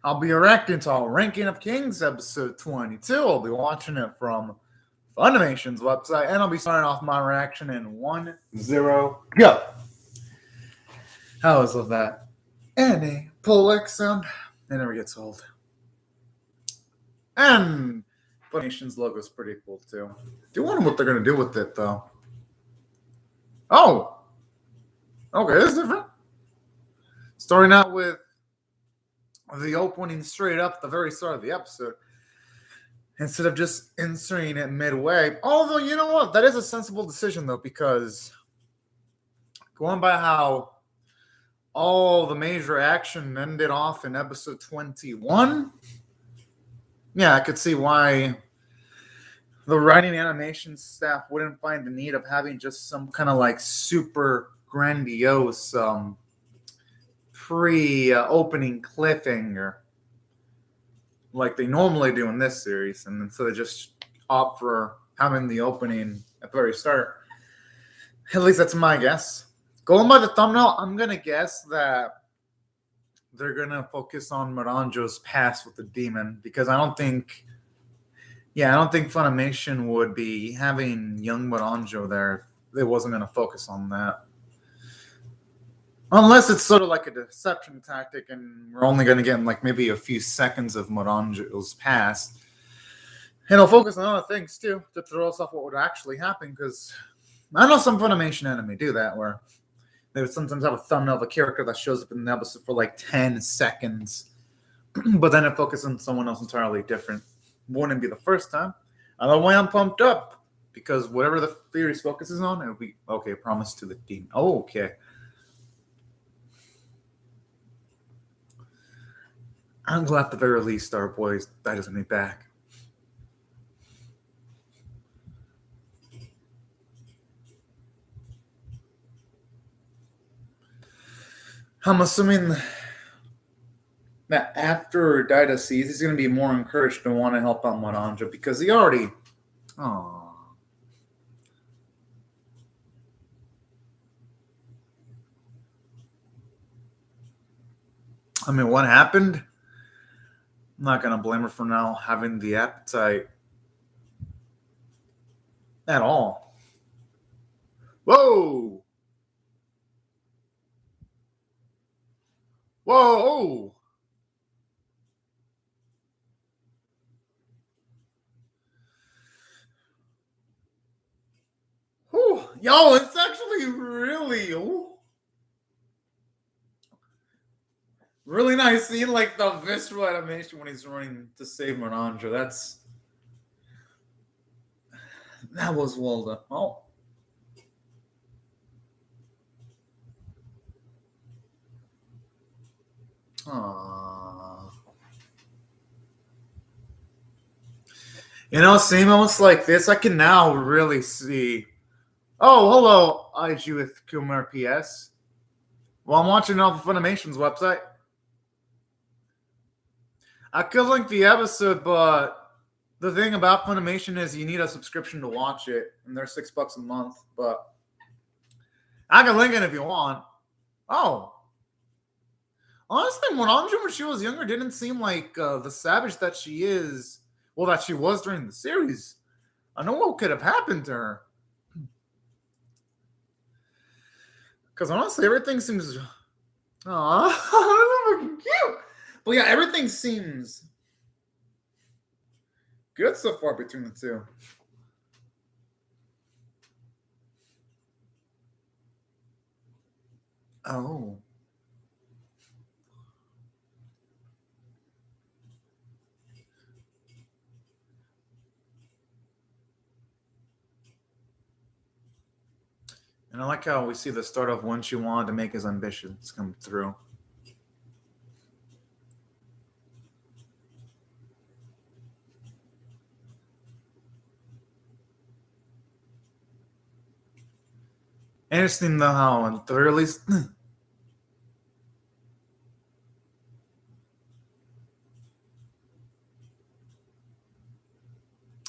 I'll be reacting to our Ranking of Kings episode 22. I'll be watching it from Funimation's website, and I'll be starting off my reaction in 1-0. Go! I always love that. And a Polak sound. It never gets old. And Funimation's logo is pretty cool too. Do wonder what they're going to do with it though. Oh! Okay, this is different. Starting out with the opening straight up at the very start of the episode, instead of just inserting it midway. Although, you know what? That is a sensible decision, though, because going by how all the major action ended off in episode 21, yeah, I could see why the writing animation staff wouldn't find the need of having just some kind of like super grandiose pre-opening cliffhanger like they normally do in this series, and so they just opt for having the opening at the very start. At least that's my guess. Going by the thumbnail, I'm gonna guess that they're gonna focus on Miranjo's past with the demon, because I don't think Funimation would be having young Miranjo there if it wasn't gonna focus on that. Unless it's sort of like a deception tactic and we're only going to get like maybe a few seconds of Miranjo's past. And it'll focus on other things too to throw us off what would actually happen, because I know some Funimation anime do that, where they would sometimes have a thumbnail of a character that shows up in the episode for like 10 seconds, but then it focuses on someone else entirely different. Wouldn't be the first time. Either way, I'm pumped up, because whatever the series focuses on, it'll be okay. Promise to the demon. Oh, okay. I'm glad at the very least our boys that doesn't need back. I'm assuming that after Daida sees, he's going to be more encouraged to want to help out Miranjo, because he already... Aww. I mean, what happened? I'm not going to blame her for now having the appetite at all. Whoa! Whoa! Whew. Yo, it's actually really nice seeing like the visceral animation when he's running to save Miranjo. That was well done. Oh. Aww. You know, seeing moments like this, I can now really see. Oh, hello, IG with Kumar PS. Well, I'm watching it off of Funimation's website. I could link the episode, but the thing about Funimation is you need a subscription to watch it, and they're $6 a month. But I can link it if you want. Oh, honestly, Miranjo when she was younger didn't seem like the savage that she is. Well, that she was during the series. I know what could have happened to her. Because honestly, everything seems... Aw, fucking cute. But yeah, everything seems good so far between the two. Oh. And I like how we see the start of when she wanted to make his ambitions come through. Interesting though how at the very least...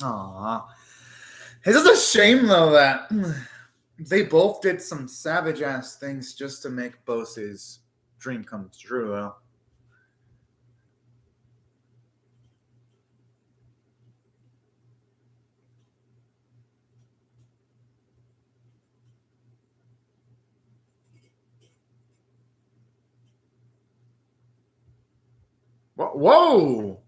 Aww. It's just a shame though that they both did some savage ass things just to make Bose's dream come true though. Whoa!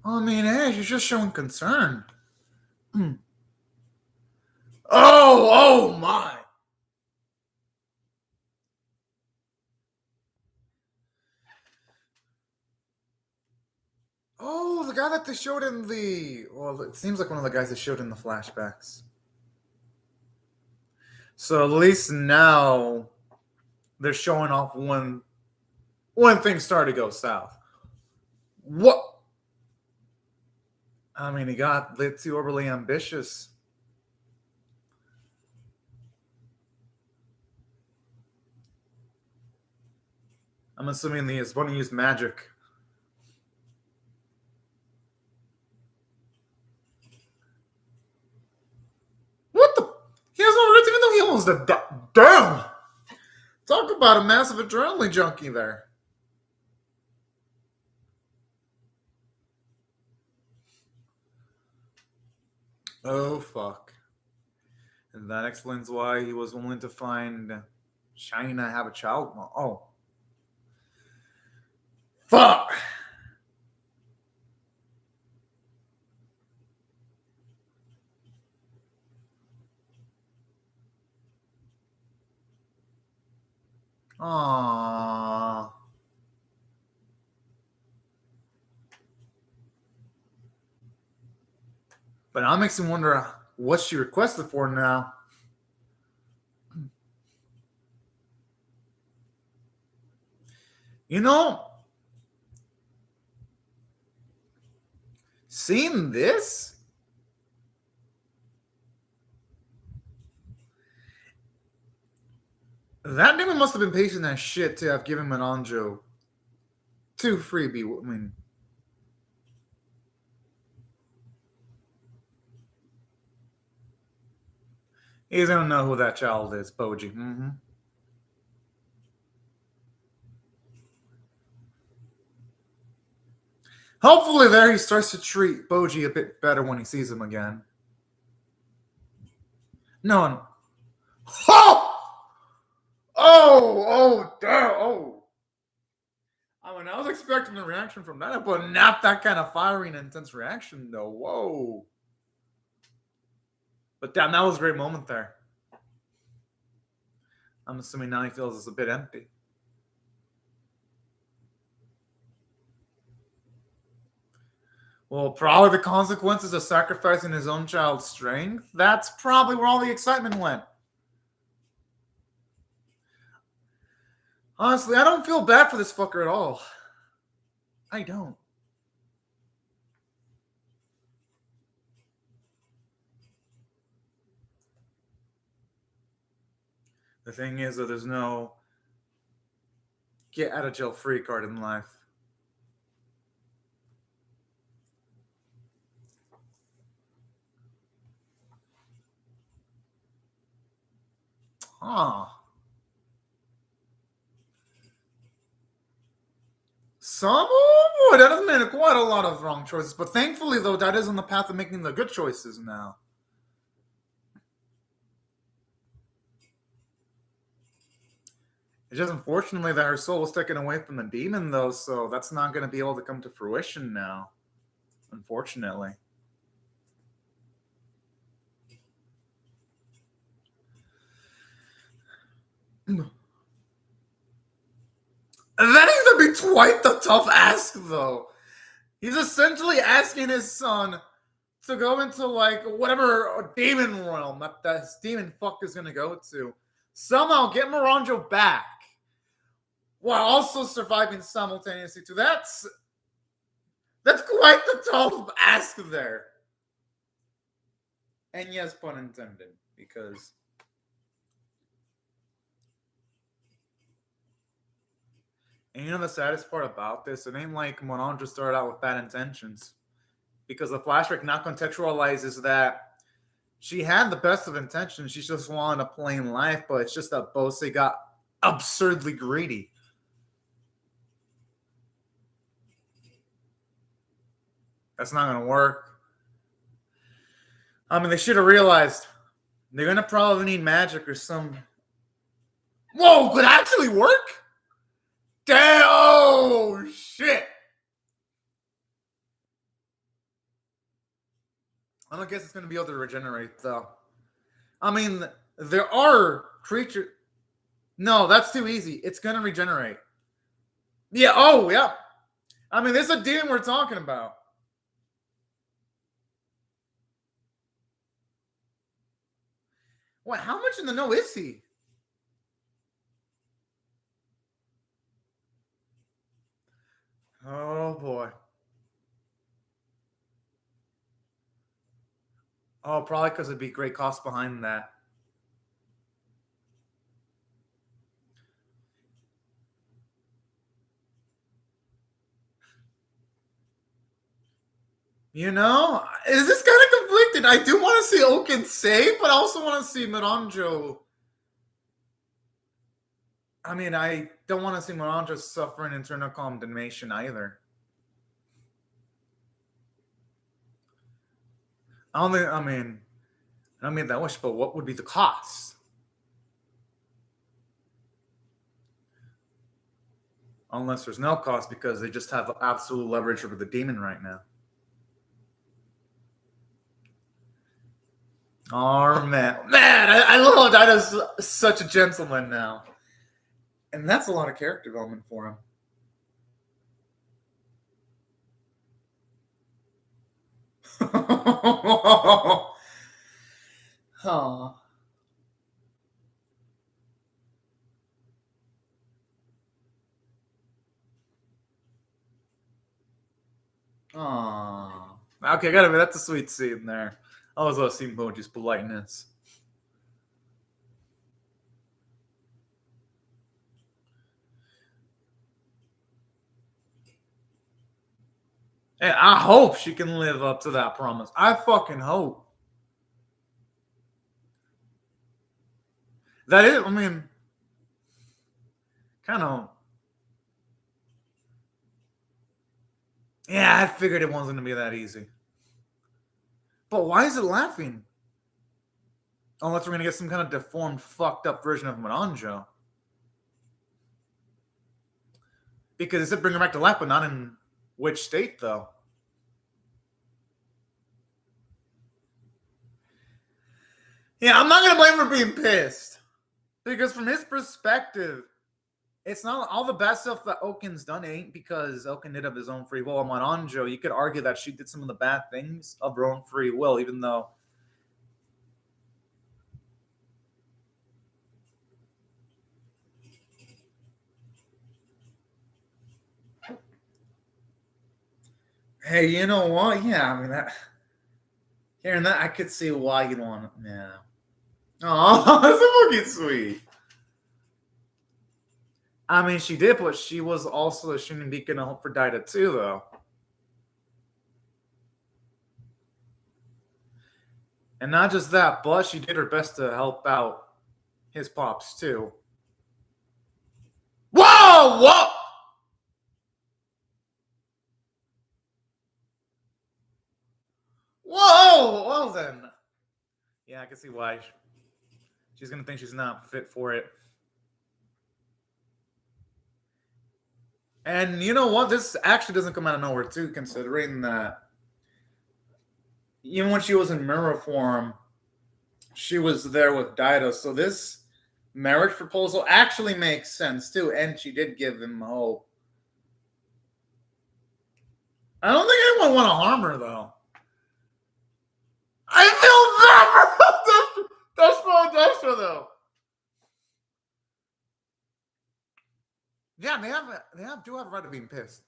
I mean, hey, she's just showing concern. Oh my! Oh, the guy that they showed in the. Well, it seems like one of the guys they showed in the flashbacks. So at least now they're showing off when things start to go south. What? I mean, he got lit too overly ambitious. I'm assuming he is going to use magic. What the? He has no words even though he almost did. Damn! Talk about a massive adrenaline junkie there. Oh, fuck. And that explains why he was willing to find China have a child. Oh. Fuck! Aww. But now it makes me wonder what she requested for now. You know, seeing this, that demon must have been patient as shit to have given Mananjo 2 freebie. I mean, he's gonna know who that child is, Boji. Mm-hmm. Hopefully, there he starts to treat Boji a bit better when he sees him again. No. Oh! Oh, damn. Oh. I mean, I was expecting a reaction from that, but not that kind of fiery and intense reaction, though. Whoa. But damn, that was a great moment there. I'm assuming now he feels it's a bit empty. Well, probably the consequences of sacrificing his own child's strength. That's probably where all the excitement went. Honestly, I don't feel bad for this fucker at all. I don't. The thing is that there's no get out of jail free card in life. Some, oh boy, that has made quite a lot of wrong choices. But thankfully, though, that is on the path of making the good choices now. It's just unfortunately that her soul was taken away from the demon, though, so that's not going to be able to come to fruition now. Unfortunately. That is going to be quite the tough ask, though. He's essentially asking his son to go into, like, whatever demon realm that this demon fuck is going to go to. Somehow get Moranjo back while also surviving simultaneously too. That's quite the tough ask there. And yes, pun intended, because and you know the saddest part about this? It ain't like Moranjo started out with bad intentions. Because the flashback now contextualizes that she had the best of intentions. She just wanted a plain life, but it's just that Bose got absurdly greedy. That's not going to work. I mean, they should have realized they're going to probably need magic or some. Whoa, could actually work? I don't guess it's going to be able to regenerate, though. I mean, there are creatures. No, that's too easy. It's going to regenerate. Yeah, oh, yeah. I mean, this is a demon we're talking about. What? How much in the know is he? Oh, boy. Oh, probably because it'd be great cost behind that. You know, is this kind of conflicted? I do want to see Oaken save, but I also want to see Miranjo. I mean, I don't want to see Miranjo suffer an internal condemnation either. I don't mean that wish, but what would be the cost? Unless there's no cost because they just have absolute leverage over the demon right now. Oh, man. I love Dido's such a gentleman now. And that's a lot of character development for him. Oh. Oh. Okay, gotta be. That's a sweet scene there. I always love seeing Moji's politeness. Hey, I hope she can live up to that promise. I fucking hope. That is, I mean, kind of. Yeah, I figured it wasn't going to be that easy. But why is it laughing? Unless we're going to get some kind of deformed, fucked up version of Miranjo. Because it said bring her back to life, but not in which state, though. Yeah, I'm not going to blame her for being pissed. Because from his perspective, it's not all the bad stuff that Oaken's done ain't because Oaken did of his own free will. And Miranjo, you could argue that she did some of the bad things of her own free will, even though. Hey, you know what? Yeah, I mean that. Hearing that, I could see why you'd want it. Yeah. Oh, that's fucking sweet. I mean, she did, but she was also a Shunin Beacon of Hope for Daida too, though. And not just that, but she did her best to help out his pops too. Whoa! Whoa! Whoa! Well then. Yeah, I can see why. She's going to think she's not fit for it. And you know what? This actually doesn't come out of nowhere, too, considering that even when she was in mirror form, she was there with Dido. So this marriage proposal actually makes sense, too. And she did give him hope. I don't think anyone want to harm her, though. I feel bad. That's for Destra, though. Yeah, they do have a right to being pissed.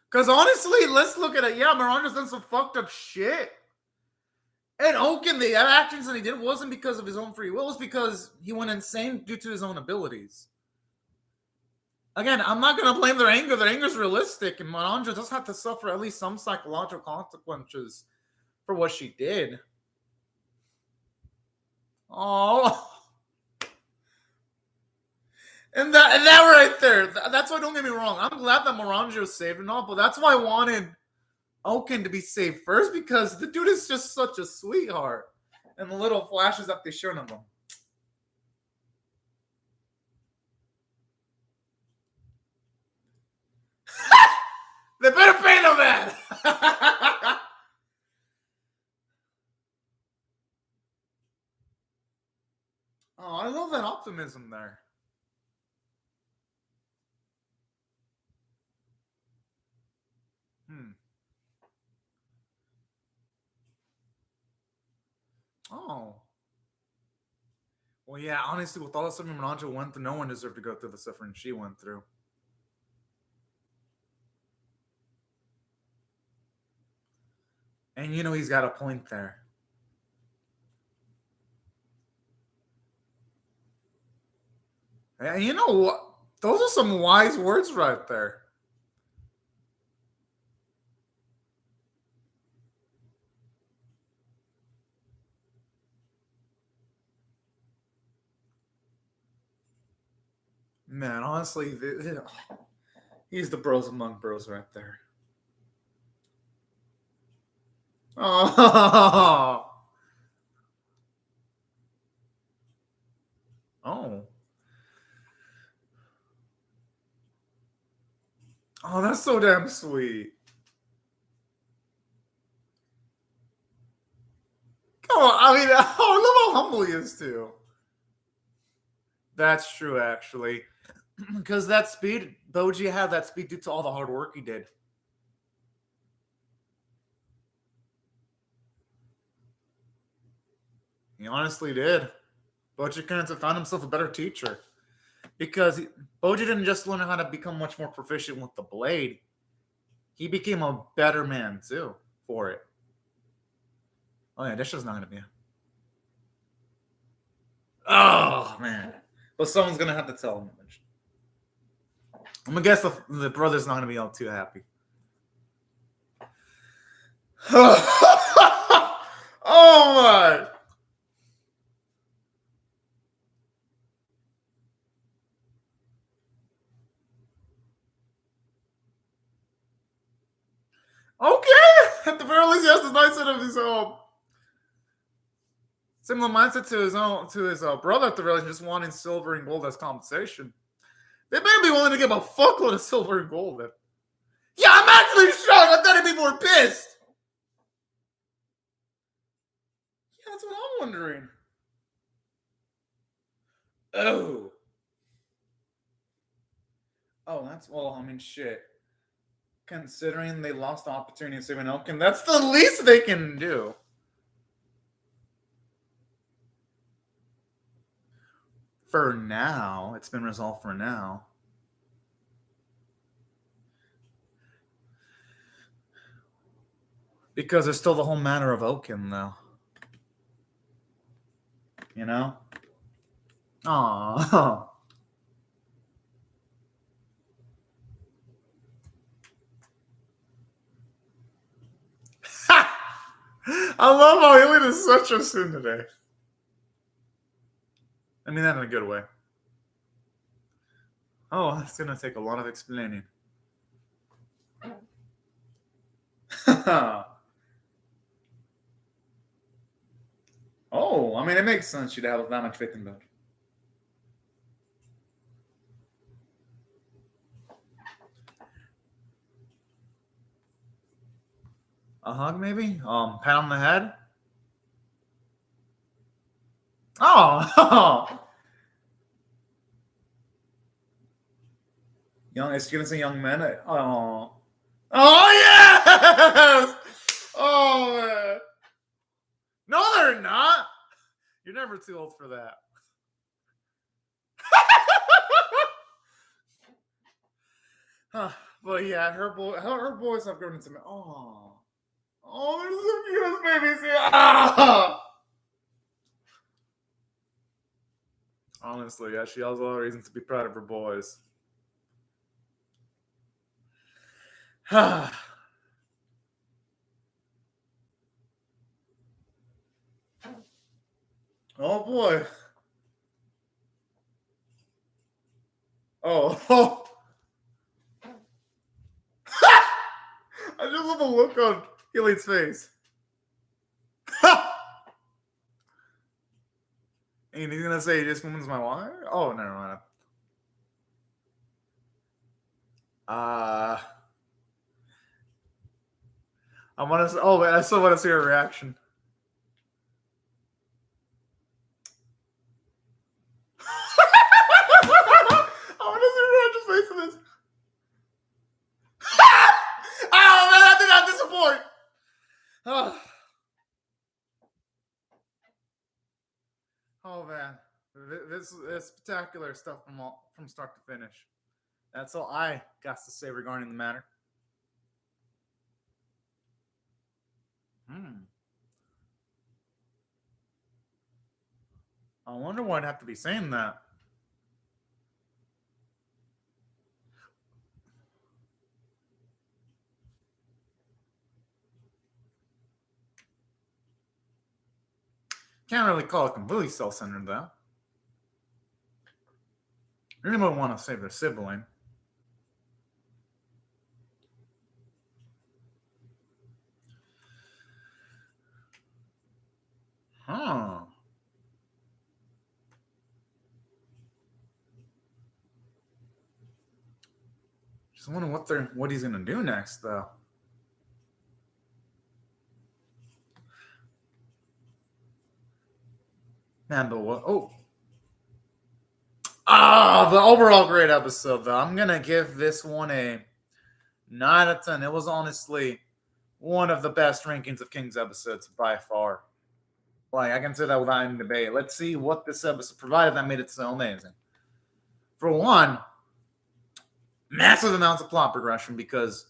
Because honestly, let's look at it. Yeah, Miranda's done some fucked up shit. And Oaken, the actions that he did wasn't because of his own free will. It was because he went insane due to his own abilities. Again, I'm not going to blame their anger. Their anger is realistic. And Miranda does have to suffer at least some psychological consequences for what she did. Oh. And that right there, that's why, don't get me wrong. I'm glad that Miranjo was saved and all, but that's why I wanted Oaken to be saved first, because the dude is just such a sweetheart. And the little flashes that they showed of him. Oh, I love that optimism there. Oh. Well, yeah, honestly, with all the suffering Menage went through, no one deserved to go through the suffering she went through. And he's got a point there. And you know what? Those are some wise words right there. Man, honestly, he's the bros among bros right there. Oh. Oh. Oh, that's so damn sweet. Come on, I mean, I love how humble he is too. That's true, actually. Because that speed, Boji had that speed due to all the hard work he did. He honestly did. Boji couldn't have found himself a better teacher. Because Boji didn't just learn how to become much more proficient with the blade. He became a better man, too, for it. Oh, yeah, this show's not going to be. Oh, man. But someone's going to have to tell him. I'm going to guess the brother's not going to be all too happy. Oh, my. Okay. At the very least, he has the mindset of his own. Similar mindset to his brother at the very least, just wanting silver and gold as compensation. They better be willing to give a fuckload of silver and gold then. Yeah, I'm actually shocked. I thought he'd be more pissed. Yeah, that's what I'm wondering. Oh. Oh, that's, well, I mean, shit. Considering they lost the opportunity of saving Elkin, that's the least they can do. For now. It's been resolved for now. Because there's still the whole matter of Elkin, though. You know? Aww. I love how Alien is such a sin today. I mean that in a good way. Oh, that's gonna take a lot of explaining. Oh, I mean, it makes sense you'd have that much faith in Belgium. A hug, maybe? Pat on the head? Oh! Young, is she gonna say young men? Oh. Oh, yes! Oh, man. No, they're not. You're never too old for that. But yeah, her boys have grown into men. Oh. Oh, they're the cutest babies. Ah! Honestly, yeah, she has a lot of reasons to be proud of her boys. Oh boy. Oh. I just love the look on Healy's face. And he's gonna say this woman's my wife? Oh, never mind. I want to. Oh, man, I still want to see her reaction. Oh man, this spectacular stuff from start to finish. That's all I got to say regarding the matter. I wonder why I'd have to be saying that. Can't really call it completely self-centered though. Anyone want to save their sibling? Huh. Just wondering what he's gonna do next though. Man, but what? Oh. The overall great episode though. I'm gonna give this one a 9 out of 10. It was honestly one of the best rankings of King's episodes by far. Like, I can say that without any debate. Let's see what this episode provided that made it so amazing. For one, massive amounts of plot progression because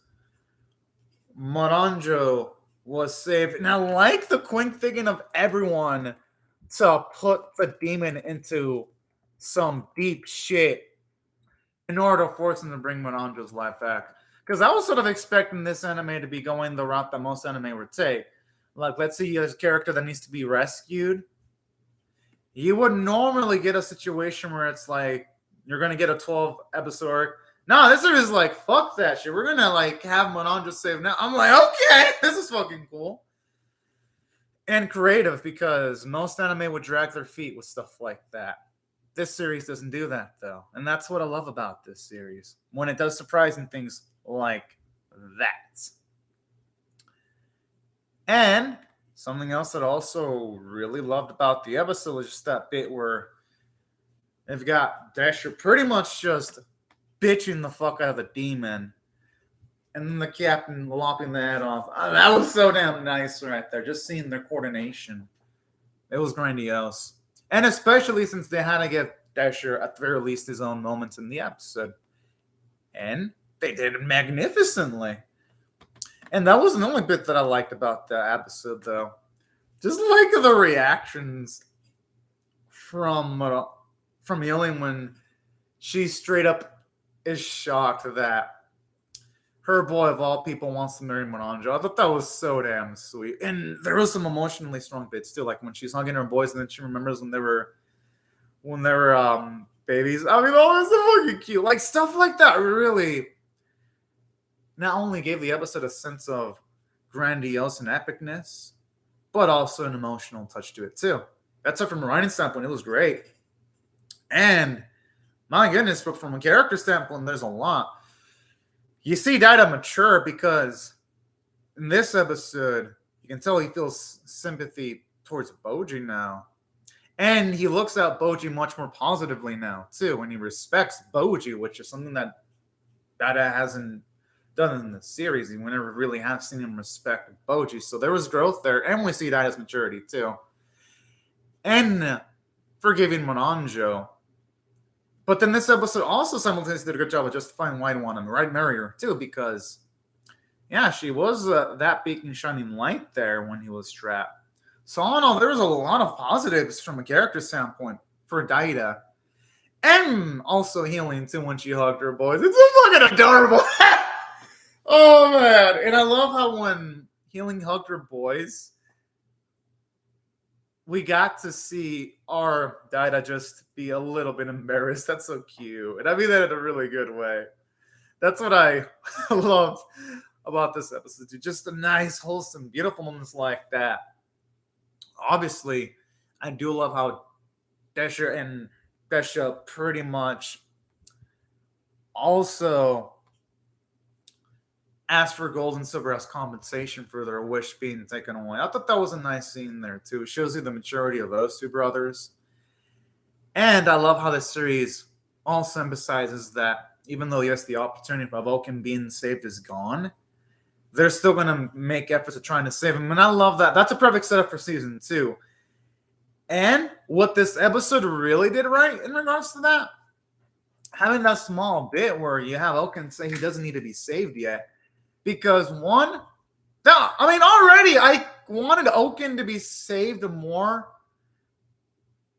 Moranjo was saved. And I like the quick thinking of everyone to put the demon into some deep shit in order to force him to bring Moranjo's life back. Because I was sort of expecting this anime to be going the route that most anime would take. Like, let's see, there's a character that needs to be rescued. You would normally get a situation where it's like, you're going to get a 12 episode arc. No, this is like, fuck that shit. We're going to like have Moranjo saved now. I'm like, okay, this is fucking cool. And creative because most anime would drag their feet with stuff like that. This series doesn't do that though. And that's what I love about this series. When it does surprising things like that. And something else that I also really loved about the episode was just that bit where they've got Dasher pretty much just bitching the fuck out of the demon. And then the captain lopping the head off. That was so damn nice right there. Just seeing their coordination. It was grandiose. And especially since they had to give Dasher, at the very least, his own moments in the episode. And they did it magnificently. And that wasn't the only bit that I liked about the episode, though. Just like the reactions from Yillian when she straight up is shocked that her boy of all people wants to marry Moranjo. I thought that was so damn sweet. And there was some emotionally strong bits too, like when she's hugging her boys and then she remembers when they were babies. I mean, that was so fucking cute. Like stuff like that really not only gave the episode a sense of grandiose and epicness, but also an emotional touch to it too. That's it from a writing standpoint. It was great. And my goodness, but from a character standpoint, there's a lot. You see Daida mature because in this episode, you can tell he feels sympathy towards Boji now. And he looks at Boji much more positively now, too, and he respects Boji, which is something that Daida hasn't done in the series. We never really have seen him respect Boji. So there was growth there, and we see Daida's maturity, too. And forgiving Moranjo. But then this episode also simultaneously did a good job of justifying why I want him, right? Marry her, too, because, yeah, she was that beacon shining light there when he was trapped. So all in all, there was a lot of positives from a character standpoint for Daida. And also healing, too, when she hugged her boys. It's so fucking adorable. Oh, man. And I love how when healing hugged her boys, we got to see our Daida just be a little bit embarrassed. That's so cute. And I mean that in a really good way. That's what I love about this episode. Just a nice, wholesome, beautiful moments like that. Obviously, I do love how Dasher and Desha pretty much also asked for gold and silver as compensation for their wish being taken away. I thought that was a nice scene there, too. It shows you the maturity of those two brothers. And I love how this series also emphasizes that even though, yes, the opportunity for Vulcan being saved is gone, they're still going to make efforts at trying to save him. And I love that. That's a perfect setup for season 2. And what this episode really did right in regards to that, having that small bit where you have Oaken say he doesn't need to be saved yet. Because already I wanted Oaken to be saved more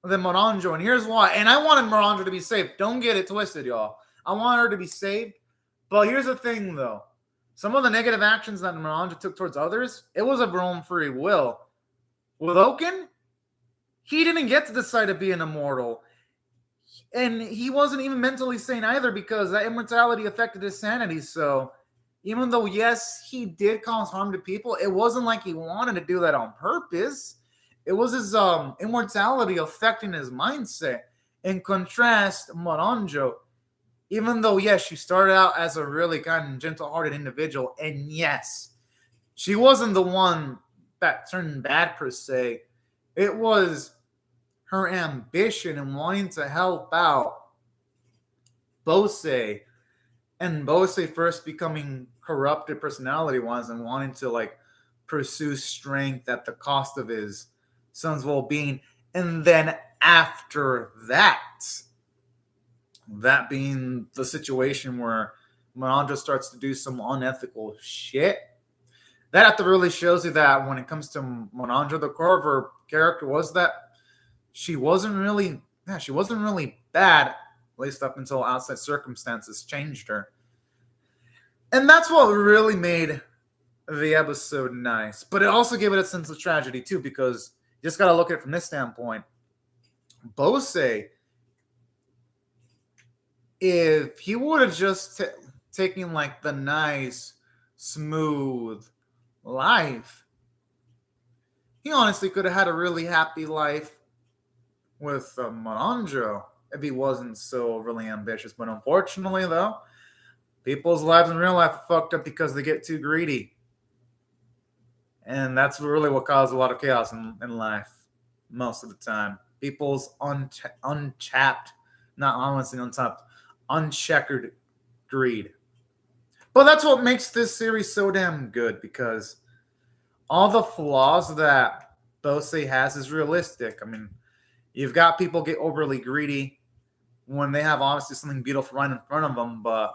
than Moranjo, and here's why. And I wanted Moranjo to be saved. Don't get it twisted, y'all. I want her to be saved. But here's the thing, though. Some of the negative actions that Moranjo took towards others, it was of her own free will. With Oaken, he didn't get to decide to be an immortal. And he wasn't even mentally sane either because that immortality affected his sanity. So even though, yes, he did cause harm to people, it wasn't like he wanted to do that on purpose. It was his immortality affecting his mindset. In contrast, Moranjo, even though, yes, she started out as a really kind of gentle-hearted individual, and yes, she wasn't the one that turned bad per se. It was her ambition and wanting to help out Bose, and Bose first becoming corrupted personality-wise and wanting to pursue strength at the cost of his son's well-being. And then after that being the situation where Moranjo starts to do some unethical shit, that really shows you that when it comes to Moranjo, the core of her character was that she wasn't really bad, at least up until outside circumstances changed her. And that's what really made the episode nice. But it also gave it a sense of tragedy, too, because you just got to look at it from this standpoint. Bose, if he would have just taken the nice, smooth life, he honestly could have had a really happy life with Moranjo if he wasn't so really ambitious. But unfortunately, though, people's lives in real life are fucked up because they get too greedy. And that's really what caused a lot of chaos in life most of the time. People's uncheckered greed. But that's what makes this series so damn good, because all the flaws that Bose has is realistic. I mean, you've got people get overly greedy when they have obviously something beautiful right in front of them, but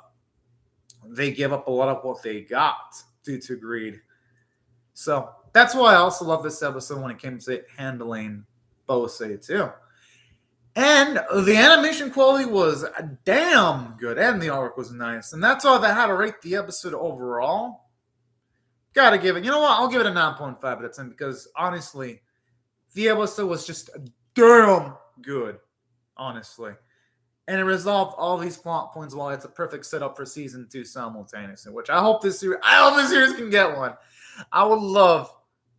they give up a lot of what they got due to greed. So that's why I also love this episode when it came to handling Bose too. And the animation quality was damn good, and the artwork was nice. And that's all I had to rate the episode overall. Gotta give it, you know what? I'll give it a 9.5 out of 10 because honestly, the episode was just damn good, honestly. And it resolved all these plot points while it's a perfect setup for season 2 simultaneously, which I hope this series can get one. I would love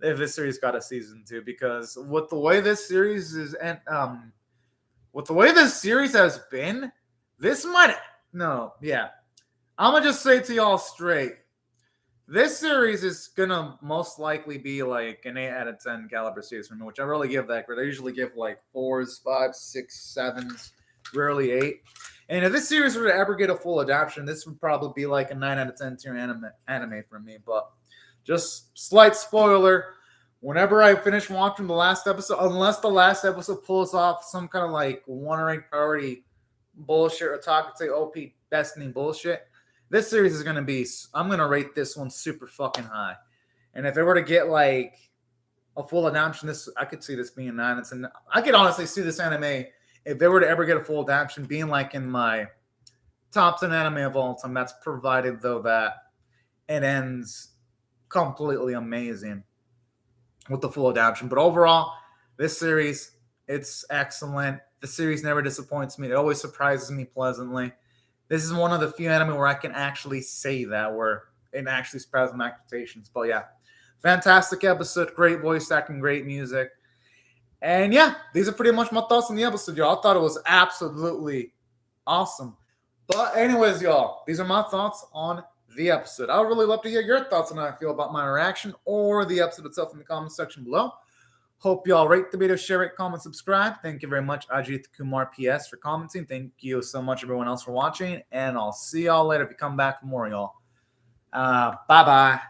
if this series got a season 2, because with the way this series has been, I'm gonna just say to y'all straight, this series is gonna most likely be an 8 out of 10 caliber series for me, which I really give that grade. I usually give 4s, 5s, 6s, 7s, rarely 8. And if this series were to ever get a full adaptation, this would probably be a 9 out of 10 tier anime for me. But just slight spoiler, whenever I finish watching the last episode, unless the last episode pulls off some kind of one-rank priority bullshit or Takate OP Destiny bullshit, this series is going to be, I'm going to rate this one super fucking high. And if it were to get a full adaptation, I could see this being 9. I could honestly see this anime, if they were to ever get a full adaptation, being in my top 10 anime of all time. That's provided, though, that it ends completely amazing with the full adaptation. But overall, this series, it's excellent. The series never disappoints me. It always surprises me pleasantly. This is one of the few anime where I can actually say that, where it actually surprises my expectations. But yeah, fantastic episode, great voice acting, great music. And yeah, these are pretty much my thoughts on the episode, y'all. I thought it was absolutely awesome. But anyways, y'all, these are my thoughts on the episode. I would really love to hear your thoughts on how I feel about my reaction or the episode itself in the comment section below. Hope y'all rate the video, share it, comment, subscribe. Thank you very much, Ajit Kumar PS, for commenting. Thank you so much, everyone else, for watching. And I'll see y'all later if you come back for more, y'all. Bye-bye.